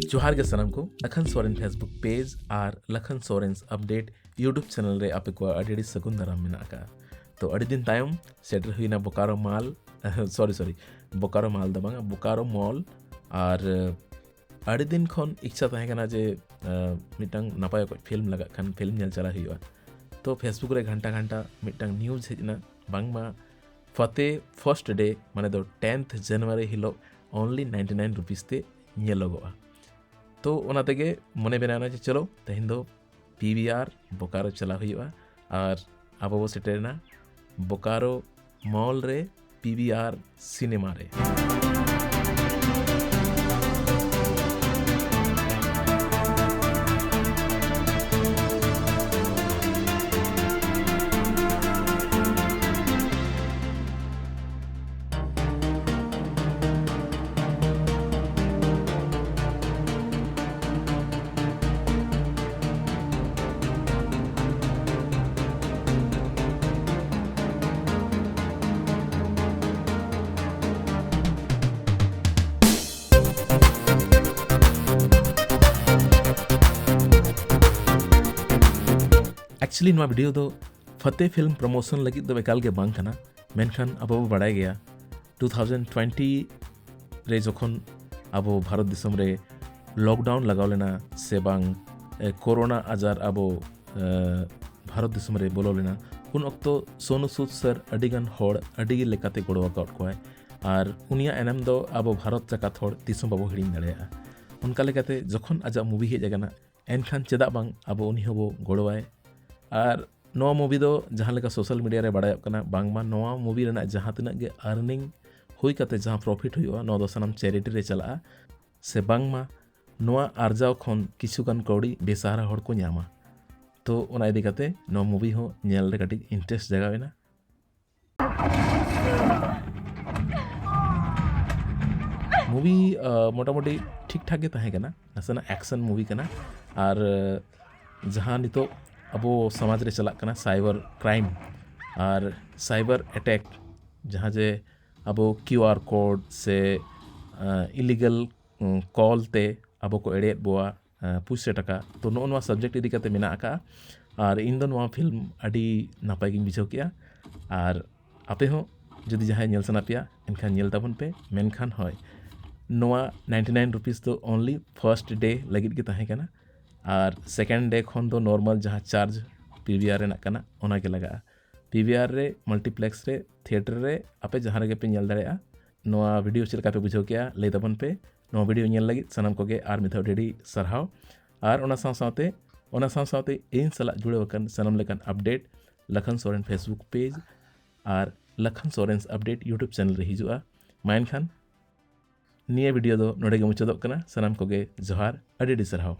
जोहार के सनम को लखन सोरेन फेसबुक पेज और Lakhan Soren's update YouTube channel रे आपे को अडी सगुन दाराम मेना का तो अडी दिन तायम सेटर हुईना बोकारो माल सॉरी बोकारो माल दा बांगा बोकारो मॉल और अडी दिन खन इच्छा तहे कना जे मिटंग नापाय को फिल्म लगा खान फिल्म नेल चला हुआ तो फेसबुक रे घंटा घंटा मिटंग न्यूज हेजना बांगमा फते फर्स्ट डे माने दो 10th जनवरी हिलो ओनली 99 रुपीस ते नेलोगोआ तो ओना तेगे मने बेनाना जे चलो तेहिन दो पीवीआर बोकारो चला हुआ और अब वो सेटेना बोकारो मॉल रे पीवीआर सिनेमा रे एक्चुअली नवा वीडियो दो फते फिल्म प्रमोशन लगी दो एकाल के बांग कना मेनखान अब बढ़ाई गया 2020 रे जखन अब भारत दिसम रे लॉकडाउन लगाव लेना से बांग कोरोना आजार अब भारत दिसम रे बोलो लेना उन अक्तो सोनू सूद सर अडिगन होड़ अडिगी लेकाते गोड़ो अकाउट को और उनिया एनएम दो अब भारत जाका थोड़ दिसम बाबो हिड़िंग दाड़ेया उनका लेकाते जखन आजा मूवी हेज आगना एनखान चेदा बांग अब उनी हबो गोड़ोवाय और नवा मूवी दो जहाँ लेका सोशल मीडिया रे बड़ाय कना बांगमा नवा मूवी रेना जहाँ तिना गे अर्निंग हुई काते जहाँ प्रॉफिट हुआ नवा दो सनम चैरिटी रे चला से बांगमा नवा आर्जाव खन किछुगान कौड़ी बेसहारा हड़ को न्यामा तो ओना इदी काते नवा मूवी हो नेल रे काटी इंटरेस्ट जगावेना मूवी मोटामुटी ठीक ठाक गे ताहे कना नसना एक्शन मूवी कना और जहाँ नितो अबो समाज रे चला कना साइबर क्राइम और साइबर अटैक जहाँ जे अबो क्यूआर कोड से इलीगल कॉल ते अबो को एड़े बोआ पुसे टका तो नोआ सब्जेक्ट इदी काते मेना आका और इन दो नोआ फिल्म अडी नापाय गिन बिझाव किया और आपे हो जदि जहाँ नेल सना पिया एनखान नेल ताबन पे मेनखान होय नोआ 99 रुपीस तो ओनली फर्स्ट डे लगित के ताहे कना और सेकेंड डे खन दो नॉर्मल जहाँ चार्ज पीवीआर रेना कना ओना के लगा पीवीआर रे मल्टीप्लेक्स रे थिएटर रे आपे जहाँ रे पे नेल दाड़ेया नोआ वीडियो चलका पे बुझाव किया ले तबन पे नोआ वीडियो नेल लगी सनम को गे आर मिथाव डेडी सरहाव और ओना साव सावते इन सला जुड़े वकन सनम लेकन update Lakhan Soren Facebook page और Lakhan Soren's update YouTube channel रे हिजुआ मायन खान निया वीडियो दो नोडे गे मुचादोग कना सनम को गे जोहार अडी सरहाव।